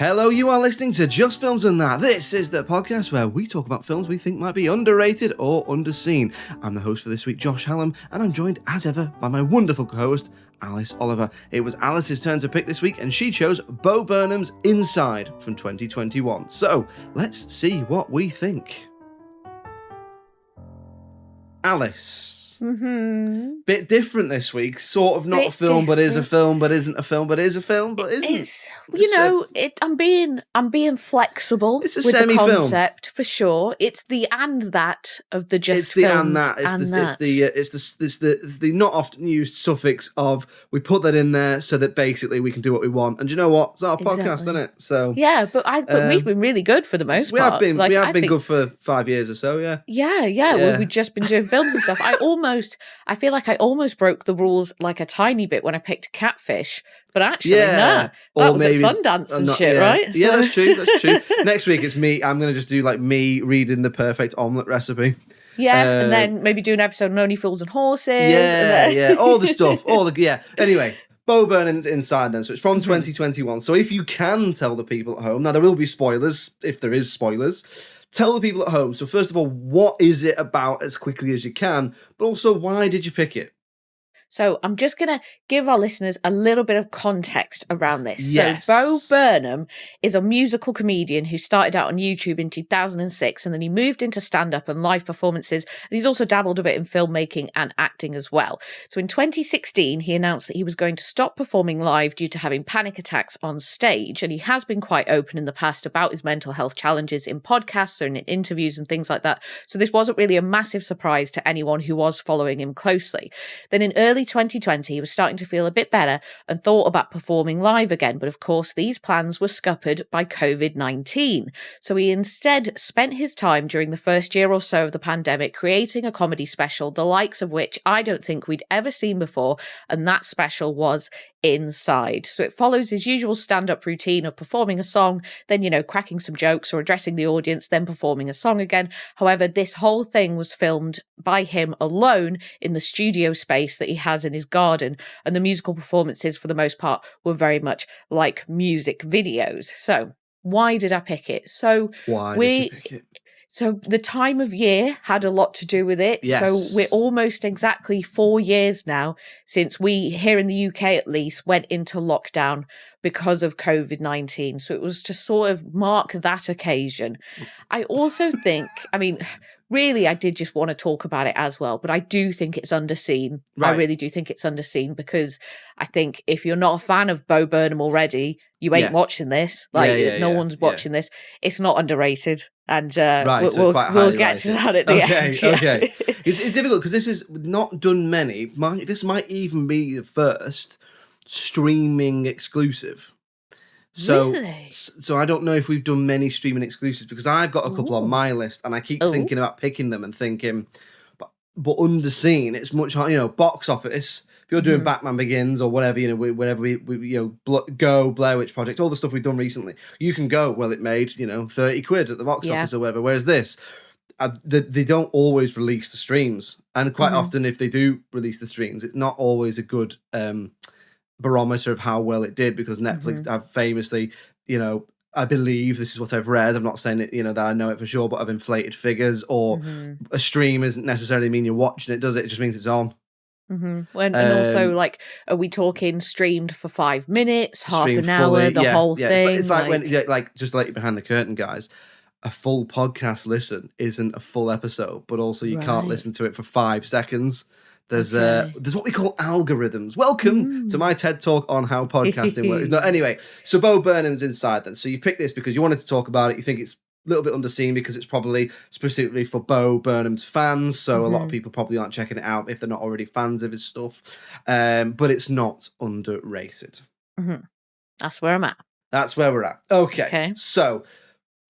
Hello, you are listening to Just Films and That. This is the podcast where we talk about films we think might be underrated or underseen. I'm the host for this week, Josh Hallam, and I'm joined as ever by my wonderful co-host, Alice Oliver. It was Alice's turn to pick this week, and she chose Bo Burnham's Inside from 2021. So, let's see what we think. Alice. Bit different this week. Sort of not a film, but is a film, but isn't a film, but is a film, but isn't. I'm being flexible. It's a with semi-film. The concept for sure. It's the and that of the just it's the films and that. It's the not often used suffix of we put that in there so that basically we can do what we want. And you know what? It's our podcast, isn't it? So yeah, but we've been really good for the most part. We have been good for 5 years or so. Yeah. Yeah. We've just been doing films and stuff. I feel like I almost broke the rules like a tiny bit when I picked Catfish, but actually, no. That was at Sundance and shit, right? Yeah, that's true. That's true. Next week it's me. I'm going to just do like me reading the perfect omelette recipe. Yeah, and then maybe do an episode on Only Fools and Horses. Yeah. All the stuff. Anyway. Bo Burnham's Inside then, so it's from 2021. So if you can tell the people at home, now there will be spoilers, if there is spoilers, tell the people at home. So first of all, what is it about as quickly as you can, but also why did you pick it? So I'm just going to give our listeners a little bit of context around this. Yes. So Bo Burnham is a musical comedian who started out on YouTube in 2006, and then he moved into stand-up and live performances. And he's also dabbled a bit in filmmaking and acting as well. So in 2016, he announced that he was going to stop performing live due to having panic attacks on stage. And he has been quite open in the past about his mental health challenges in podcasts and in interviews and things like that. So this wasn't really a massive surprise to anyone who was following him closely. Then in early 2020, he was starting to feel a bit better and thought about performing live again. But of course, these plans were scuppered by COVID-19. So he instead spent his time during the first year or so of the pandemic creating a comedy special, the likes of which I don't think we'd ever seen before. And that special was Inside. So it follows his usual stand-up routine of performing a song, then, cracking some jokes or addressing the audience, then performing a song again. However, this whole thing was filmed by him alone in the studio space that he has in his garden, and the musical performances for the most part were very much like music videos. So why did I pick it? So the time of year had a lot to do with it. Yes. So we're almost exactly 4 years now since we, here in the UK at least, went into lockdown because of COVID-19. So it was to sort of mark that occasion. I also think, really, I did just want to talk about it as well, but I do think it's underseen. Right. I really do think it's underseen because I think if you're not a fan of Bo Burnham already, you ain't watching this. No one's watching this. It's not underrated. And we'll get to that at the end. Okay. It's difficult because this is not done many. This might even be the first streaming exclusive. Really? So I don't know if we've done many streaming exclusives because I've got a couple on my list and I keep thinking about picking them and thinking, but underseen, it's much harder, box office. If you're doing Batman Begins or whatever, whenever we Blair Witch Project, all the stuff we've done recently, you can go, well, it made, 30 quid at the box office or whatever. Whereas this, they don't always release the streams. And quite often if they do release the streams, it's not always a good barometer of how well it did because Netflix have famously, I believe this is what I've read. I'm not saying it, that I know it for sure, but I've inflated figures or a stream doesn't necessarily mean you're watching it, does it? It just means it's on. And also, are we talking streamed for 5 minutes, half an hour, fully, the whole thing? It's like when, just to let you behind the curtain, guys, a full podcast listen isn't a full episode, but also you can't listen to it for 5 seconds. There's what we call algorithms. Welcome to my TED Talk on how podcasting works. No, anyway, so Bo Burnham's Inside then. So you picked this because you wanted to talk about it. You think it's a little bit underseen because it's probably specifically for Bo Burnham's fans. So a lot of people probably aren't checking it out if they're not already fans of his stuff. But it's not underrated. That's where I'm at. That's where we're at. Okay. So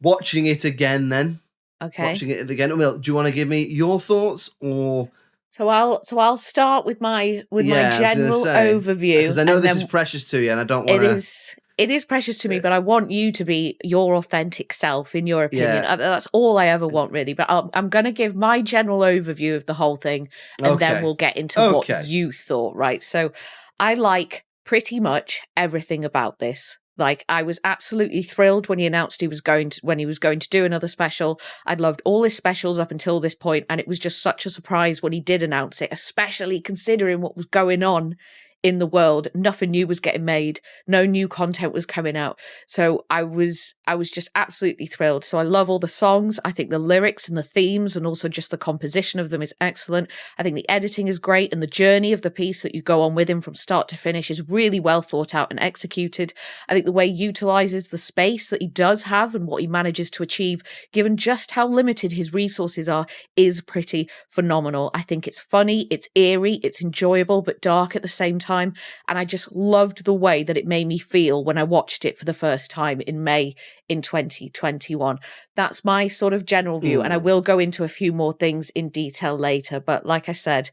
watching it again then. Okay. Watching it again. Well, do you want to give me your thoughts or... So I'll start with my general overview because I know this is precious to you, and I don't want to. It is precious to me, but I want you to be your authentic self, in your opinion. That's all I ever want, really. But I'm going to give my general overview of the whole thing, and then we'll get into what you thought. Right. So I like pretty much everything about this. Like, I was absolutely thrilled when he announced he was going to do another special. I'd loved all his specials up until this point, and it was just such a surprise when he did announce it, especially considering what was going on in the world. Nothing new was getting made, no new content was coming out. So I was just absolutely thrilled. So I love all the songs. I think the lyrics and the themes and also just the composition of them is excellent. I think the editing is great, and the journey of the piece that you go on with him from start to finish is really well thought out and executed. I think the way he utilizes the space that he does have and what he manages to achieve, given just how limited his resources are, is pretty phenomenal. I think it's funny, it's eerie, it's enjoyable, but dark at the same time. And I just loved the way that it made me feel when I watched it for the first time in May in 2021. That's my sort of general view. And I will go into a few more things in detail later. But like I said,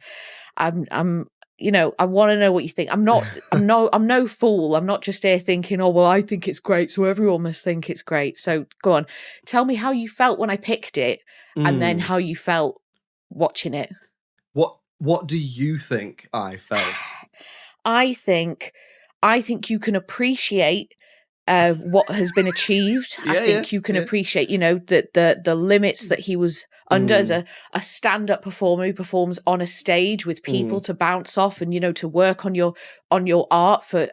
I'm I want to know what you think. I'm no fool. I'm not just here thinking, oh, well, I think it's great, so everyone must think it's great. So go on. Tell me how you felt when I picked it and then how you felt watching it. What do you think I felt? I think you can appreciate what has been achieved. I think you can appreciate, the limits that he was under as a stand-up performer who performs on a stage with people to bounce off and, to work on your art for,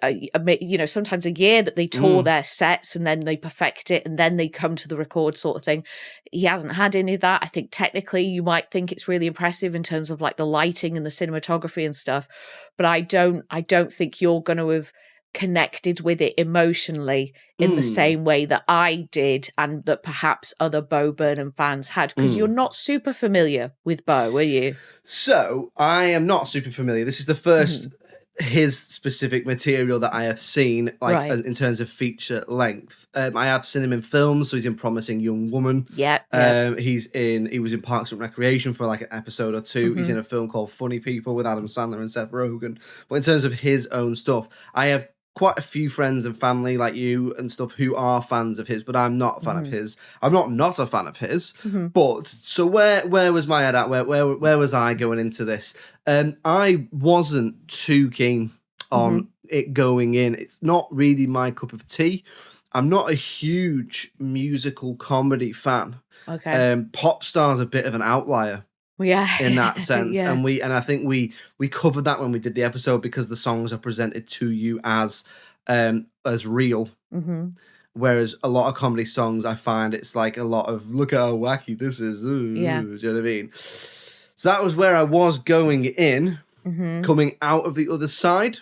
sometimes a year that they tour their sets and then they perfect it and then they come to the record sort of thing. He hasn't had any of that. I think technically you might think it's really impressive in terms of like the lighting and the cinematography and stuff, but I don't think you're going to have connected with it emotionally in the same way that I did and that perhaps other Bo Burnham fans had, because you're not super familiar with Bo, are you? So I am not super familiar. This is the first his specific material that I have seen, like in terms of feature length. I have seen him in films, so he's in Promising Young Woman. Yeah. He was in Parks and Recreation for like an episode or two. He's in a film called Funny People with Adam Sandler and Seth Rogen. But in terms of his own stuff, I have quite a few friends and family like you and stuff who are fans of his, but I'm not a fan of his. I'm not a fan of his. But so where was my head at? Where was I going into this? I wasn't too keen on it going in. It's not really my cup of tea. I'm not a huge musical comedy fan. Okay. Pop Star's a bit of an outlier. Yeah. In that sense. And I think we covered that when we did the episode, because the songs are presented to you as real. Whereas a lot of comedy songs, I find it's like a lot of, look at how wacky this is. Ooh, do you know what I mean? So that was where I was going in, coming out of the other side.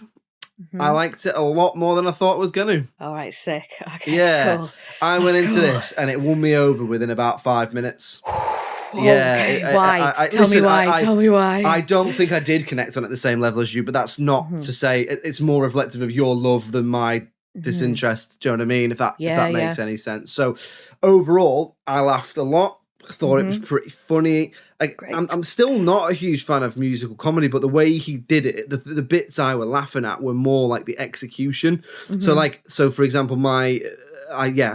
I liked it a lot more than I thought I was going to. All right, sick. Okay, yeah. Cool. I went into this and it won me over within about 5 minutes. Yeah. Why? Tell me why. I don't think I did connect on it the same level as you, but that's not to say it's more reflective of your love than my disinterest. Do you know what I mean? If that makes any sense. So overall, I laughed a lot. I thought it was pretty funny. I'm still not a huge fan of musical comedy, but the way he did it, the bits I were laughing at were more like the execution. So for example, I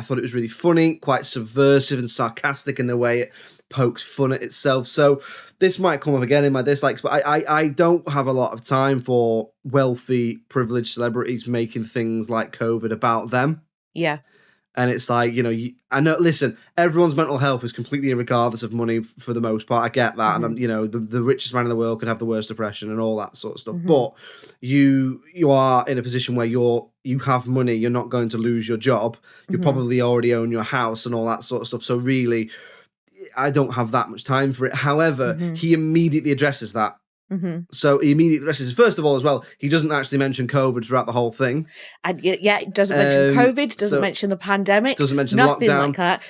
thought it was really funny, quite subversive and sarcastic in the way it pokes fun at itself. So this might come up again in my dislikes, but I don't have a lot of time for wealthy, privileged celebrities making things like COVID about them. Yeah. And it's like, I know, listen, everyone's mental health is completely regardless of money for the most part. I get that. And, the richest man in the world could have the worst depression and all that sort of stuff. But you are in a position where you have money. You're not going to lose your job. You probably already own your house and all that sort of stuff. So really, I don't have that much time for it. However, he immediately addresses that. So he immediately addresses, first of all, as well, he doesn't actually mention COVID throughout the whole thing. And it doesn't mention COVID, doesn't mention the pandemic, doesn't mention nothing lockdown. like that.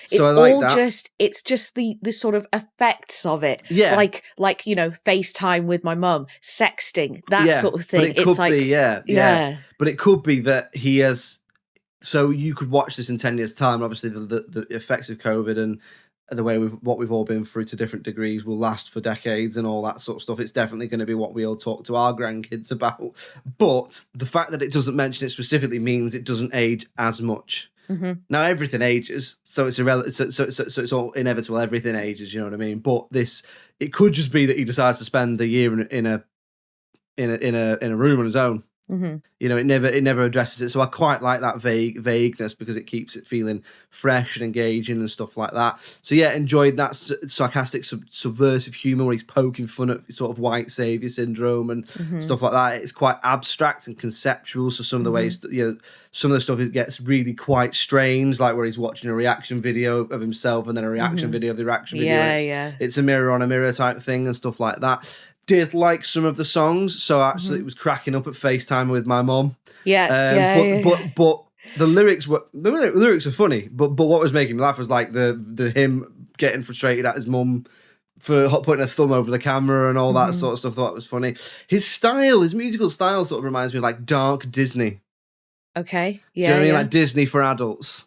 It's just the sort of effects of it. Yeah. Like FaceTime with my mum, sexting, that sort of thing. But it could be, But it could be that he has, so you could watch this in 10 years' time. Obviously, the effects of COVID and the way what we've all been through to different degrees will last for decades and all that sort of stuff. It's definitely going to be what we all talk to our grandkids about. But the fact that it doesn't mention it specifically means it doesn't age as much. Now everything ages, so it's so it's all inevitable. Everything ages, you know what I mean? But it could just be that he decides to spend the year in a room on his own. You know, it never addresses it. So I quite like that vagueness because it keeps it feeling fresh and engaging and stuff like that. So yeah, enjoyed that sarcastic, subversive humor where he's poking fun at sort of white savior syndrome and stuff like that. It's quite abstract and conceptual. So some of the ways that, you know, some of the stuff, it gets really quite strange, like where he's watching a reaction video of himself and then a reaction video of the reaction video. It's a mirror on a mirror type thing and stuff like that. Did like some of the songs, so actually it was cracking up at FaceTime with my mum. But the lyrics are funny. But what was making me laugh was like the him getting frustrated at his mum for putting a thumb over the camera and all that sort of stuff. Thought it was funny. His musical style, sort of reminds me of like dark Disney. Okay, Do you know what I mean? Like Disney for adults.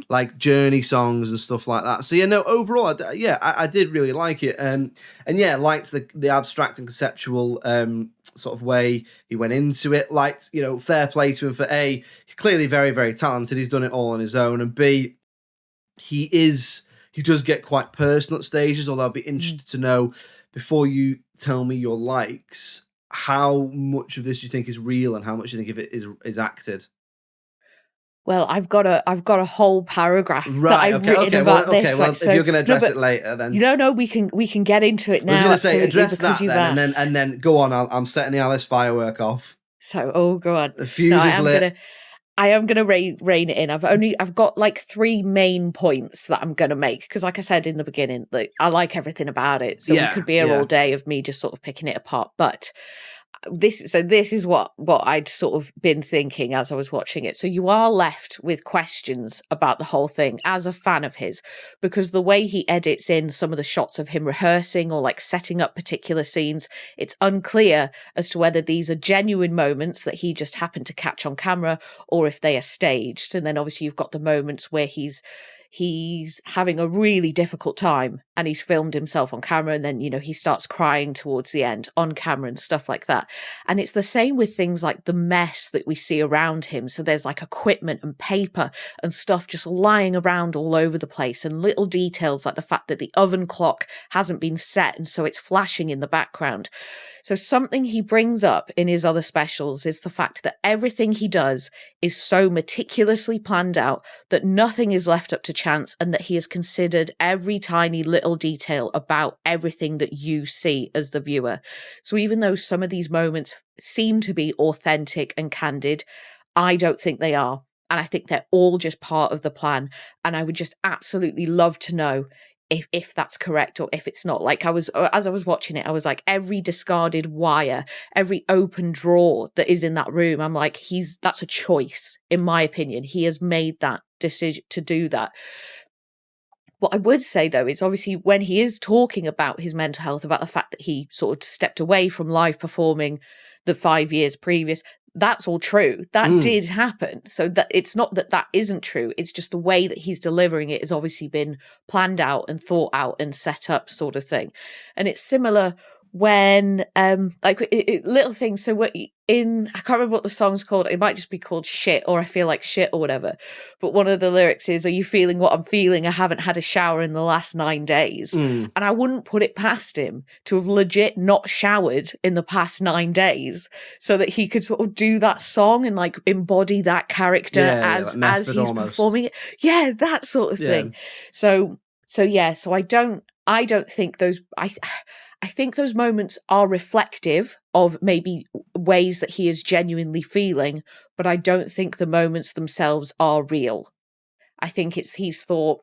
Like Journey songs and stuff like that. So yeah, no, overall, I did really like it, and yeah, liked the abstract and conceptual sort of way he went into it. Liked, you know, fair play to him for A, he's clearly very, very talented. He's done it all on his own, and B, he does get quite personal at stages. Although I'd be interested to know, before you tell me your likes, how much of this you think is real and how much you think of it is acted. Well, I've got a whole paragraph that I've written about this. Well, if you're going to address it later, then we can get into it now. I was going to say address that then, and then go on. I'm setting the Alice firework off. So, go on. The fuse is lit. I am going to rein it in. I've got like 3 main points that I'm going to make because, like I said in the beginning, like I like everything about it. So we could be here all day of me just sort of picking it apart, but. This is what I'd sort of been thinking as I was watching it. So you are left with questions about the whole thing as a fan of his, because the way he edits in some of the shots of him rehearsing or like setting up particular scenes, it's unclear as to whether these are genuine moments that he just happened to catch on camera or if they are staged. And then obviously you've got the moments where he's having a really difficult time and he's filmed himself on camera, and then, you know, he starts crying towards the end on camera and stuff like that. And it's the same with things like the mess that we see around him. So there's like equipment and paper and stuff just lying around all over the place, and little details like the fact that the oven clock hasn't been set and so it's flashing in the background. So something he brings up in his other specials is the fact that everything he does is so meticulously planned out that nothing is left up to chance, and that he has considered every tiny little detail about everything that you see as the viewer. So even though some of these moments seem to be authentic and candid, I don't think they are. And I think they're all just part of the plan. And I would just absolutely love to know if that's correct or if it's not. Like as I was watching it, I was like, every discarded wire, every open drawer that is in that room, I'm like, that's a choice, in my opinion. He has made that decision to do that. What I would say, though, is obviously when he is talking about his mental health, about the fact that he sort of stepped away from live performing the 5 years previous, that's all true. That did happen. So that it's not that isn't true. It's just the way that he's delivering it has obviously been planned out and thought out and set up, sort of thing. And it's similar when little things. So I can't remember what the song's called. It might just be called Shit or I Feel Like Shit or whatever. But one of the lyrics is, "Are you feeling what I'm feeling? I haven't had a shower in the last 9 days." And I wouldn't put it past him to have legit not showered in the past 9 days so that he could sort of do that song and like embody that character as he's almost performing it. Yeah, that sort of thing. So I don't think those. I think those moments are reflective of maybe ways that he is genuinely feeling, but I don't think the moments themselves are real. I think he's thought,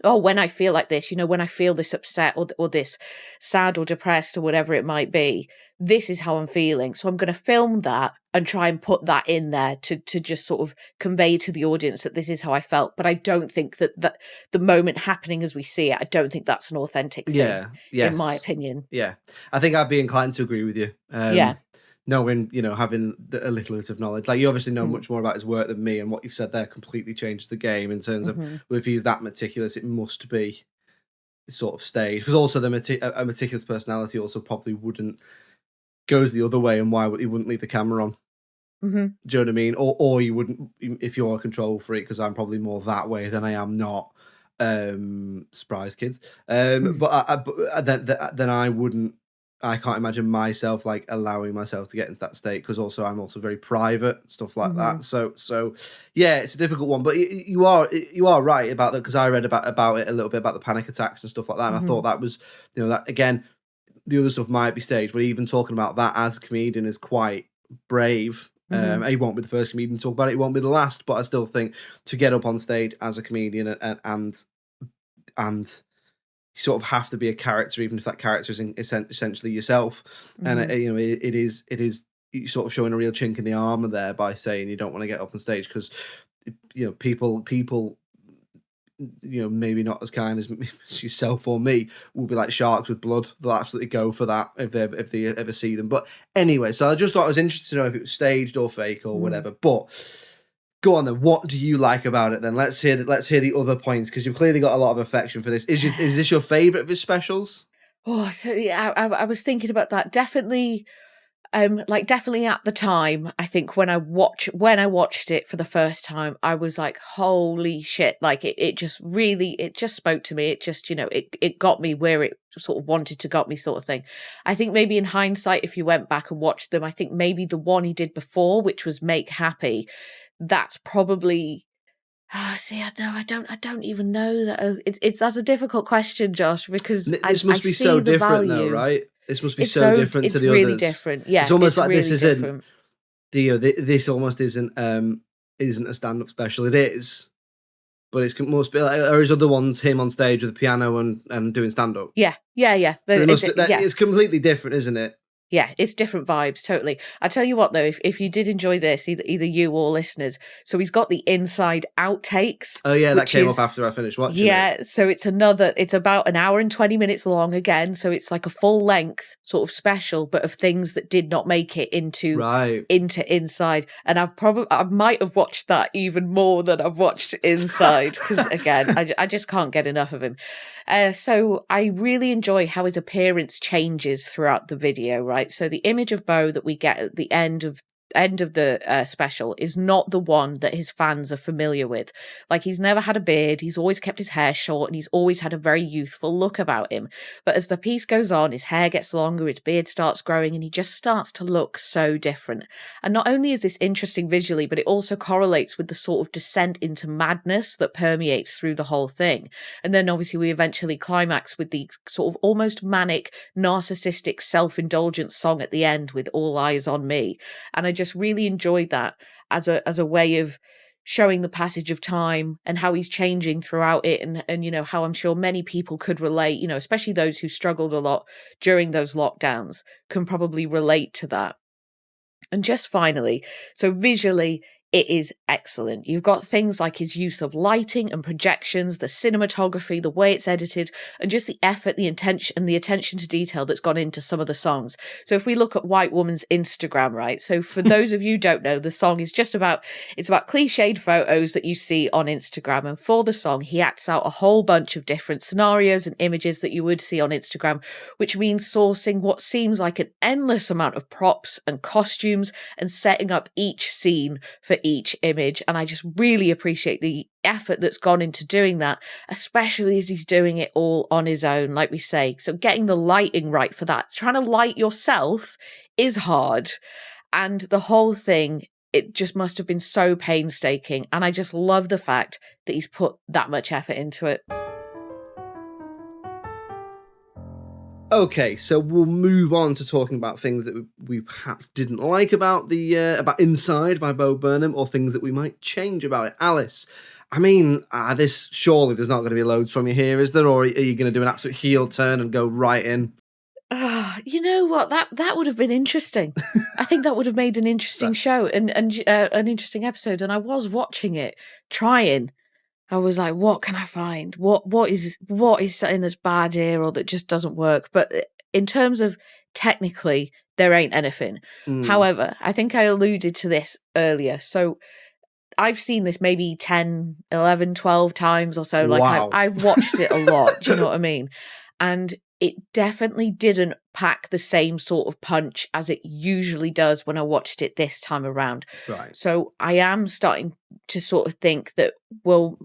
oh, when I feel like this, when I feel this upset or this sad or depressed or whatever it might be, this is how I'm feeling. So I'm going to film that and try and put that in there to just sort of convey to the audience that this is how I felt. But I don't think that the moment happening as we see it, I don't think that's an authentic thing, in my opinion. Yeah, I think I'd be inclined to agree with you. Knowing, having a little bit of knowledge. Like, you obviously know much more about his work than me, and what you've said there completely changes the game in terms of, well, if he's that meticulous, it must be sort of staged. Because also a meticulous personality also probably goes the other way, and why he wouldn't leave the camera on. Do you know what I mean? Or you wouldn't, if you're a control freak, because I'm probably more that way than I am not. Surprise, kids. But then I wouldn't. I can't imagine myself like allowing myself to get into that state, because also I'm also very private, stuff like that. So yeah, it's a difficult one. But you are right about that, because I read about it a little bit about the panic attacks and stuff like that, and I thought that was, that again, the other stuff might be staged, but even talking about that as a comedian is quite brave. He won't be the first comedian to talk about it. He won't be the last. But I still think to get up on stage as a comedian and you sort of have to be a character, even if that character is essentially yourself. And it is you sort of showing a real chink in the armor there by saying you don't want to get up on stage, because people maybe not as kind as yourself or me will be like sharks with blood. They'll absolutely go for that if they ever see them. But anyway, so I just thought I was interested to know if it was staged or fake or whatever. But go on then. What do you like about it then? Let's hear the other points, because you've clearly got a lot of affection for this. Is this your favourite of his specials? Oh, so yeah, I was thinking about that. Definitely. Definitely at the time, I think when I watched it for the first time, I was like, holy shit. Like it just spoke to me. It just, it got me where it sort of wanted to got me, sort of thing. I think maybe in hindsight, if you went back and watched them, I think maybe the one he did before, which was Make Happy, that's probably, I don't even know that. That's a difficult question, Josh, because this must be so different though, right? This must be so different to the others. It's really different. Yeah, it's almost like really this isn't. This almost isn't a stand-up special. It is, but it must be like, or his other ones, him on stage with the piano and doing stand-up. Yeah. So it's completely different, isn't it? Yeah, it's different vibes, totally. I tell you what, though, if you did enjoy this, either you or listeners, so he's got the inside outtakes. Oh yeah, that came up after I finished watching it. Yeah, so it's about an hour and 20 minutes long again, so it's like a full length sort of special, but of things that did not make it into Inside. And I might have watched that even more than I've watched Inside, because again, I just can't get enough of him. So I really enjoy how his appearance changes throughout the video, right? So the image of Bo that we get at the end of the special is not the one that his fans are familiar with. Like, he's never had a beard, he's always kept his hair short, and he's always had a very youthful look about him. But as the piece goes on, his hair gets longer, his beard starts growing, and he just starts to look so different. And not only is this interesting visually, but it also correlates with the sort of descent into madness that permeates through the whole thing. And then obviously we eventually climax with the sort of almost manic, narcissistic, self-indulgent song at the end with All Eyes on Me. And I just really enjoyed that as a way of showing the passage of time and how he's changing throughout it, and how I'm sure many people could relate, especially those who struggled a lot during those lockdowns can probably relate to that. And just finally, so visually, it is excellent. You've got things like his use of lighting and projections, the cinematography, the way it's edited, and just the effort, the intention, and the attention to detail that's gone into some of the songs. So if we look at White Woman's Instagram, right? So for those of you who don't know, the song is about cliched photos that you see on Instagram. And for the song, he acts out a whole bunch of different scenarios and images that you would see on Instagram, which means sourcing what seems like an endless amount of props and costumes and setting up each scene for each image. And I just really appreciate the effort that's gone into doing that, especially as he's doing it all on his own, like we say. So getting the lighting right for that, trying to light yourself is hard. And the whole thing, it just must have been so painstaking. And I just love the fact that he's put that much effort into it. Okay, so we'll move on to talking about things that we perhaps didn't like about about Inside by Bo Burnham, or things that we might change about it. Alice, I mean, this surely there's not going to be loads from you here, is there? Or are you going to do an absolute heel turn and go right in? You know what? That would have been interesting. I think that would have made an interesting show and an interesting episode. And I was watching it, trying. I was like, what can I find? What is something that's bad here or that just doesn't work? But in terms of technically, there ain't anything. However, I think I alluded to this earlier. So I've seen this maybe 10, 11, 12 times or so. Like, wow. I've watched it a lot. Do you know what I mean? And it definitely didn't pack the same sort of punch as it usually does when I watched it this time around. Right. So I am starting to sort of think that, well,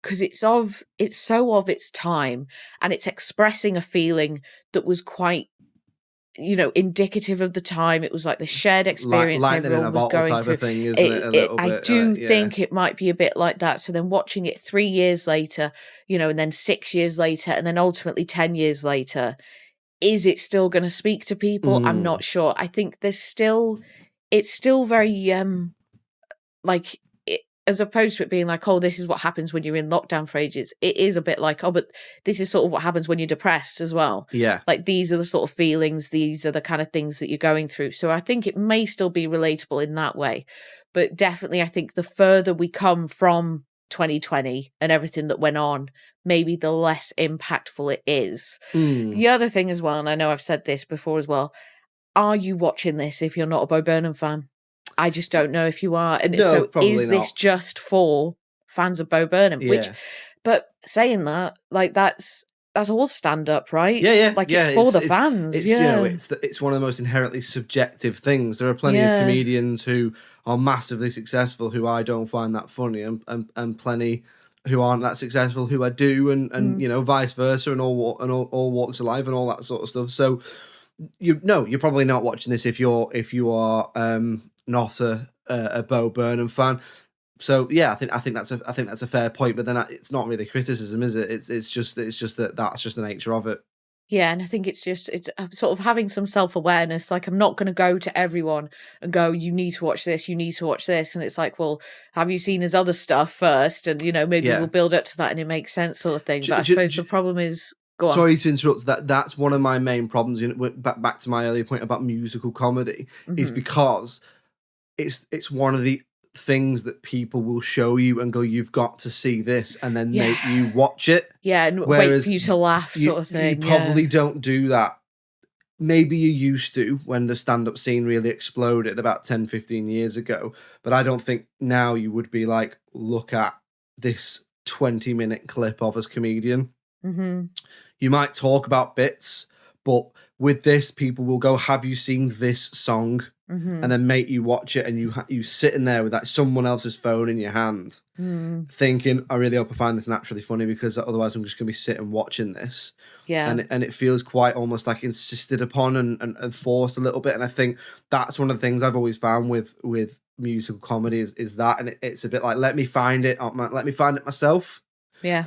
because it's so of its time, and it's expressing a feeling that was quite indicative of the time. It was like the shared experience lightning in everyone a was bottle going type through. of thing, isn't it? A little I bit. do Yeah. think it might be a bit like that. So then watching it 3 years later, and then 6 years later, and then ultimately 10 years later, is it still going to speak to people? I'm not sure. I think it's still very like it, as opposed to it being like, oh, this is what happens when you're in lockdown for ages. It is a bit like, oh, but this is sort of what happens when you're depressed as well. Yeah. Like these are the sort of feelings, these are the kind of things that you're going through. So I think it may still be relatable in that way. But definitely, I think the further we come from 2020 and everything that went on, maybe the less impactful it is. The other thing as well, and I know I've said this before as well, are you watching this if you're not a Bo Burnham fan? I just don't know if you are. And No, so probably is this not. just for fans of Bo Burnham? Yeah. But saying that, like that's all stand up, right? Yeah. Like it's for the fans. It's one of the most inherently subjective things. There are plenty of comedians who are massively successful who I don't find that funny, and plenty who aren't that successful who I do, and vice versa, and all walks of life and all that sort of stuff. So you're probably not watching this if you are not a Bo Burnham fan. So yeah, I think that's a fair point. But then it's not really criticism, is it? It's just that that's just the nature of it. Yeah, and I think it's sort of having some self-awareness. Like, I'm not going to go to everyone and go, you need to watch this, you need to watch this. And it's like, well, have you seen his other stuff first? And, maybe we'll build up to that and it makes sense sort of thing. But I suppose the problem is... Go on. Sorry to interrupt. That's one of my main problems. Back to my earlier point about musical comedy, is because it's one of the things that people will show you and go, you've got to see this, and then make you watch it. Yeah, and wait for you to laugh, sort of thing. You probably don't do that. Maybe you used to when the stand-up scene really exploded about 10, 15 years ago. But I don't think now you would be like, look at this 20-minute clip of a comedian. You might talk about bits, but with this, people will go, have you seen this song? And then make you watch it, and you sitting there with that someone else's phone in your hand, thinking, I really hope I find this naturally funny, because otherwise I'm just going to be sitting watching this. Yeah. And it feels quite almost like insisted upon and forced a little bit. And I think that's one of the things I've always found with musical comedy is that, and it's a bit like, let me find it myself. Yeah.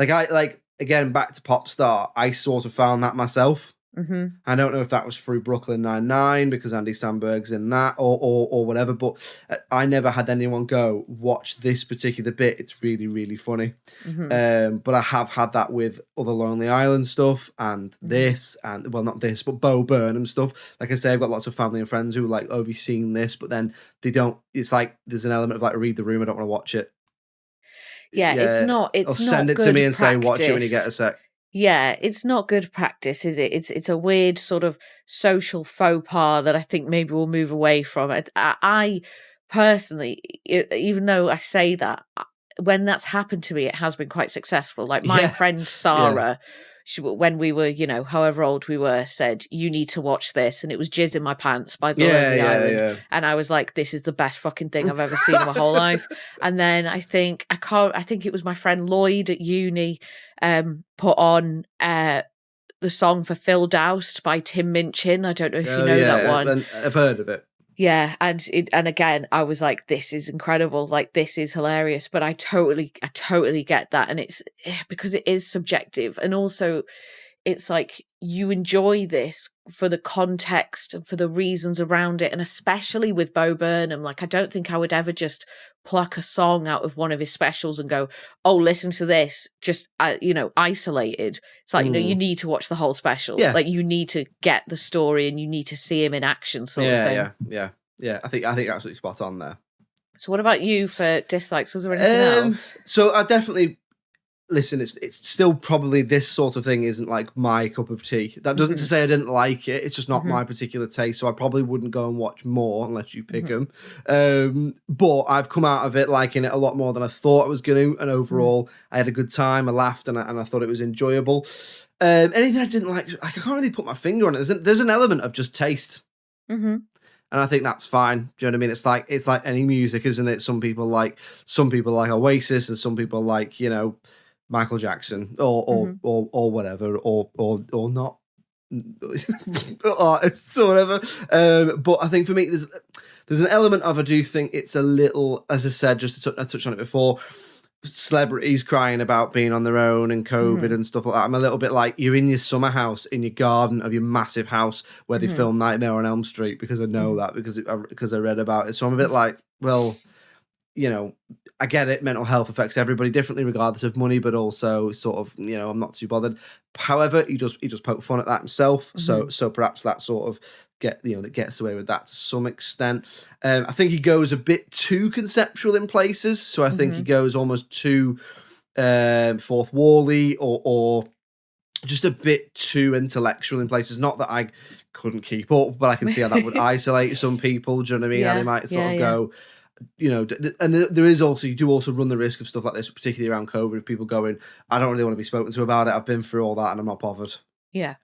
Again, back to Pop Star, I sort of found that myself. I don't know if that was through Brooklyn Nine-Nine because Andy Samberg's in that or whatever, but I never had anyone go, watch this particular bit, it's really, really funny. But I have had that with other Lonely Island stuff and this, and well, not this, but Bo Burnham stuff. Like I say, I've got lots of family and friends who are like, oh, have you seen this? But then they don't, it's like there's an element of like, read the room, I don't want to watch it. Yeah, it's not send it to me and say, watch it when you get a sec. Yeah, it's not good practice, is it? It's a weird sort of social faux pas that I think maybe we'll move away from. I personally, even though I say that, when that's happened to me, it has been quite successful. Like my friend Sarah, when we were, however old we were, said, you need to watch this. And it was Jizz in My Pants by the Lonely Island. Yeah. And I was like, this is the best fucking thing I've ever seen in my whole life. And then I think it was my friend Lloyd at uni put on the song for Phil Doust by Tim Minchin. I don't know if you know that one. I've heard of it. Yeah, and again, I was like, this is incredible, like this is hilarious. But I totally get that, and it's because it is subjective, and also it's like you enjoy this for the context and for the reasons around it, and especially with Bo Burnham, like I don't think I would ever just pluck a song out of one of his specials and go, oh, listen to this, just isolated. It's like, you need to watch the whole special. Like you need to get the story and you need to see him in action sort of thing. Yeah. I think you're absolutely spot on there. So what about you for dislikes? Was there anything else? So I definitely listen, it's still probably this sort of thing isn't like my cup of tea. That doesn't to say I didn't like it. It's just not my particular taste. So I probably wouldn't go and watch more unless you pick them. But I've come out of it liking it a lot more than I thought I was going to. And overall, I had a good time. I laughed and I thought it was enjoyable. Anything I didn't like, I can't really put my finger on it. There's an element of just taste. And I think that's fine. Do you know what I mean? It's like any music, isn't it? Some people like Oasis, and some people like, Michael Jackson or whatever, or not. artists or whatever. But I think for me, there's an element of, I do think it's a little, as I said, I touched on it before, celebrities crying about being on their own and COVID and stuff like that. I'm a little bit like, you're in your summer house, in your garden of your massive house where they film Nightmare on Elm Street, because I know that because I read about it. So I'm a bit like, well, I get it. Mental health affects everybody differently, regardless of money, but also sort of, I'm not too bothered. However, he just poked fun at that himself. So perhaps that sort of that gets away with that to some extent. I think he goes a bit too conceptual in places. So I think he goes almost too fourth wall-y or just a bit too intellectual in places. Not that I couldn't keep up, but I can see how that would isolate some people. Do you know what I mean? How they might sort of go, and there is also, you do also run the risk of stuff like this, particularly around COVID, of people going, I don't really want to be spoken to about it. I've been through all that and I'm not bothered. Yeah.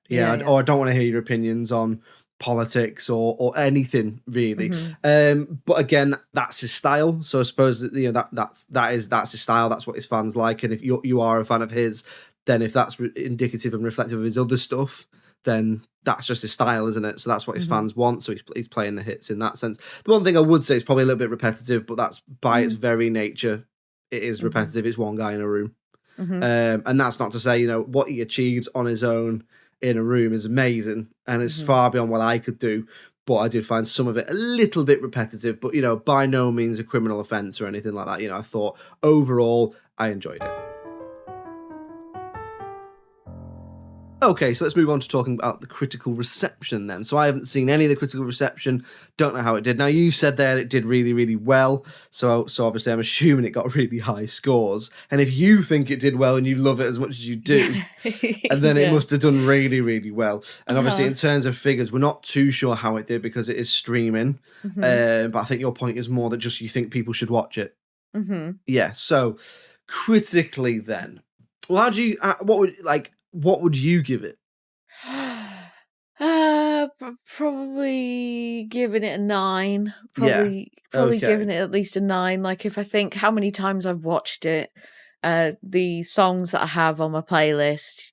Or I don't want to hear your opinions on politics or anything really. But again, that's his style. So I suppose that that's his style. That's what his fans like. And if you are a fan of his, then if that's indicative and reflective of his other stuff, then that's just his style, isn't it? So that's what his fans want. So he's playing the hits in that sense. The one thing I would say is probably a little bit repetitive, but that's by its very nature, it is repetitive. It's one guy in a room. And that's not to say, what he achieves on his own in a room is amazing. And it's far beyond what I could do. But I did find some of it a little bit repetitive, but, by no means a criminal offence or anything like that. I thought overall I enjoyed it. Okay, so let's move on to talking about the critical reception then. So I haven't seen any of the critical reception, don't know how it did. Now, you said there it did really, really well. So obviously I'm assuming it got really high scores. And if you think it did well and you love it as much as you do, and then it must have done really, really well. And obviously in terms of figures, we're not too sure how it did because it is streaming. But I think your point is more that just you think people should watch it. Yeah, so critically then, well, how do you, what would you give it? Probably giving it a 9. Probably giving it at least a 9. Like, if I think how many times I've watched it, the songs that I have on my playlist,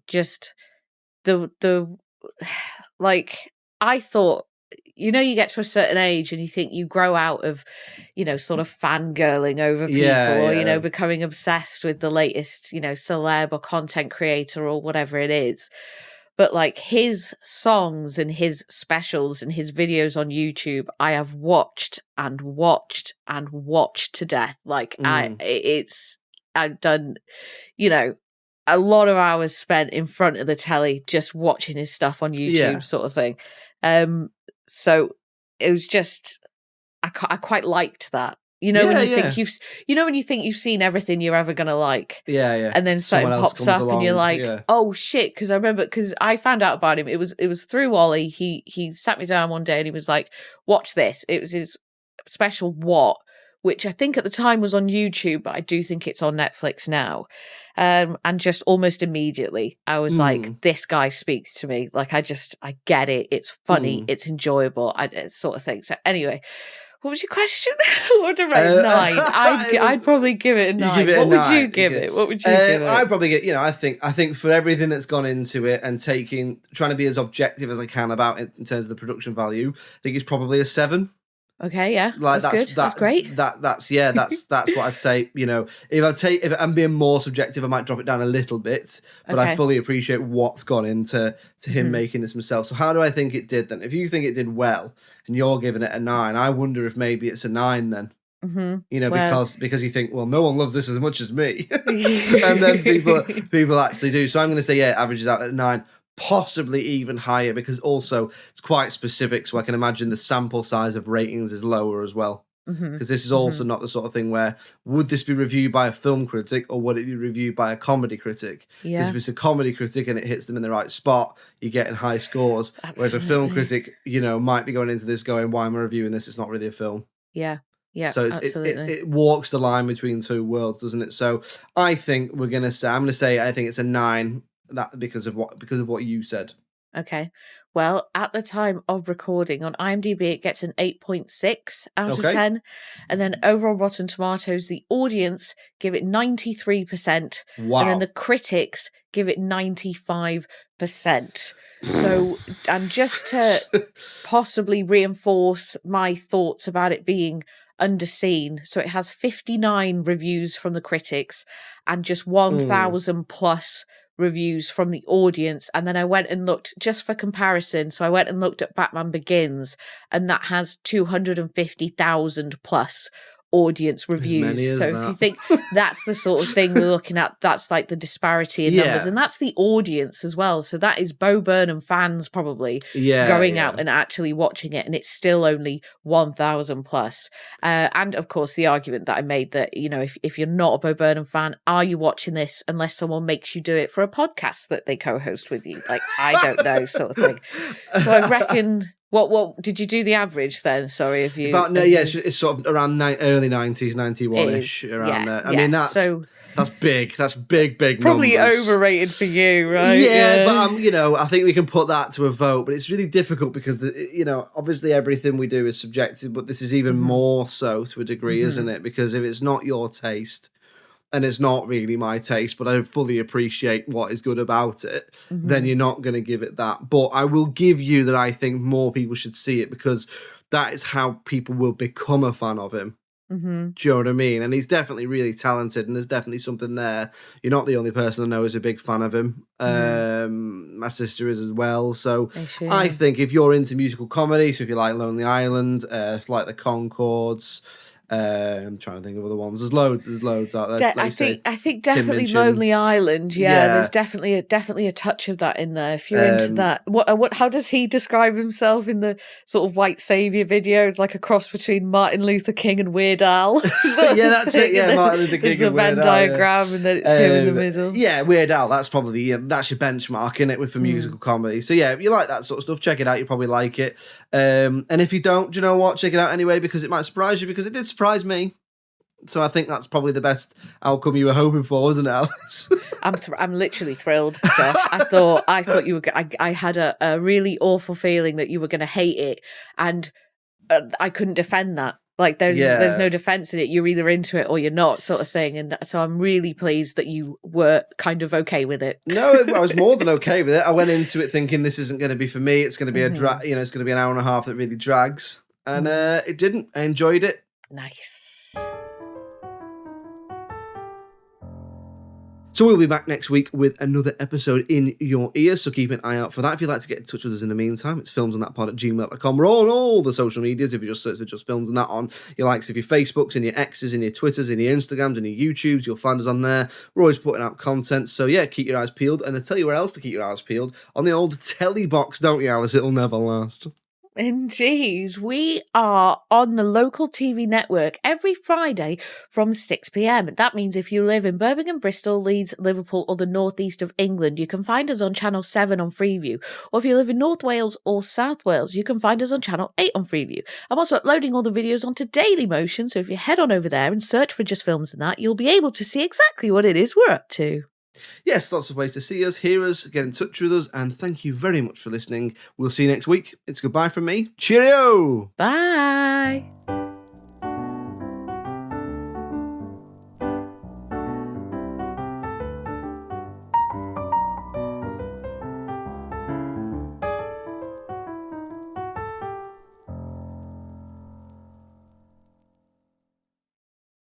just the like, I thought, you get to a certain age and you think you grow out of, sort of fangirling over people or, becoming obsessed with the latest, celeb or content creator or whatever it is. But like his songs and his specials and his videos on YouTube, I have watched and watched and watched to death. Like I've done, a lot of hours spent in front of the telly just watching his stuff on YouTube, sort of thing. So it was just, I quite liked that. Think when you think you've seen everything you're ever gonna like, and then something pops up and you're like, oh shit! Because I remember, because I found out about him. It was through Ollie. He sat me down one day and he was like, watch this. It was his special What, which I think at the time was on YouTube, but I do think it's on Netflix now. And just almost immediately, I was like, this guy speaks to me. Like, I get it. It's funny. It's enjoyable. Sort of thing. So anyway, what was your question? What would I rate? 9. I'd probably give it a 9. What would you give it? What would you give it? I'd probably get, I think for everything that's gone into it and trying to be as objective as I can about it in terms of the production value, I think it's probably a 7. Okay, yeah, that's good. That's great. That's what I'd say. If I'm being more subjective, I might drop it down a little bit, but I fully appreciate what's gone into him making this himself. So how do I think it did then? If you think it did well and you're giving it a 9, I wonder if maybe it's a 9 then. Because you think, well, no one loves this as much as me, and then people actually do. So I'm going to say, it averages out at 9. Possibly even higher, because also it's quite specific, so I can imagine the sample size of ratings is lower as well, because this is also not the sort of thing where, would this be reviewed by a film critic or would it be reviewed by a comedy critic? Because if it's a comedy critic and it hits them in the right spot, you're getting high scores. Absolutely. Whereas a film critic might be going into this going, why am I reviewing this? It's not really a film. So it walks the line between two worlds, doesn't it? So I think I'm going to say I think it's a 9. That because of what you said. Okay. Well, at the time of recording on IMDb, it gets an 8.6 out of 10. And then over on Rotten Tomatoes, the audience give it 93%. Wow. And then the critics give it 95%. 8%. So, and just to possibly reinforce my thoughts about it being underseen, so it has 59 reviews from the critics and just 1,000 plus reviews from the audience. And then I went and looked just for comparison. So I went and looked at Batman Begins, and that has 250,000 plus audience reviews. So if you think that's the sort of thing we're looking at, that's like the disparity in numbers, and that's the audience as well. So that is Bo Burnham fans probably going out and actually watching it, and it's still only 1,000 plus. And of course, the argument that I made that, you know, if you're not a Bo Burnham fan, are you watching this unless someone makes you do it for a podcast that they co-host with you? Like, I don't know, sort of thing. So I reckon. What did you do the average then? Sorry, if you about it's sort of around early 90s, 91ish around there. I mean, that's big. That's big probably numbers. Overrated for you, right? Yeah, but you know, I think we can put that to a vote. But it's really difficult because you know, obviously everything we do is subjective, but this is even more so to a degree, isn't it? Because if it's not your taste, and it's not really my taste, but I fully appreciate what is good about it, then you're not going to give it that. But I will give you that I think more people should see it, because that is how people will become a fan of him. Do you know what I mean? And he's definitely really talented, and there's definitely something there. You're not the only person I know who's a big fan of him. My sister is as well. So I think if you're into musical comedy, so if you like Lonely Island, if you like the Conchords, I'm trying to think of other ones. There's loads out there. I think definitely Lonely Island. Yeah, there's definitely a touch of that in there. If you're into that, what? How does he describe himself in the sort of white savior video? It's like a cross between Martin Luther King and Weird Al. That's it. Yeah, Martin Luther King. It's the Venn diagram, and then it's him in the middle. Yeah, Weird Al. That's probably that's your benchmark, isn't it, with the musical comedy? So yeah, if you like that sort of stuff, check it out. You probably like it. And if you don't, do you know what? Check it out anyway, because it might surprise you, because it did surprise me. So I think that's probably the best outcome you were hoping for, wasn't it, Alice? I'm literally thrilled, Josh. I thought you were. I had a really awful feeling that you were going to hate it, and I couldn't defend that. Like there's no defense in it. You're either into it or you're not, sort of thing. And so I'm really pleased that you were kind of okay with it. No, I was more than okay with it. I went into it thinking this isn't going to be for me. It's going to be it's going to be an hour and a half that really drags, and it didn't. I enjoyed it. Nice. So we'll be back next week with another episode in your ears, so keep an eye out for that. If you'd like to get in touch with us in the meantime, it's filmsandthatpod@gmail.com. We're on all the social medias. If you just search for Just Films and That on your likes of your Facebooks and your X's and your Twitters and your Instagrams and your YouTubes, you'll find us on there. We're always putting out content, so yeah, keep your eyes peeled. And I tell you where else to keep your eyes peeled, on the old telly box, don't you, Alice? It'll never last. Indeed. We are on the local TV network every Friday from 6 p.m. That means if you live in Birmingham, Bristol, Leeds, Liverpool or the northeast of England, you can find us on Channel 7 on Freeview. Or if you live in North Wales or South Wales, you can find us on Channel 8 on Freeview. I'm also uploading all the videos onto Dailymotion, so if you head on over there and search for Just Films and That, you'll be able to see exactly what it is we're up to. Yes, lots of ways to see us, hear us, get in touch with us, and thank you very much for listening. We'll see you next week. It's goodbye from me. Cheerio! Bye!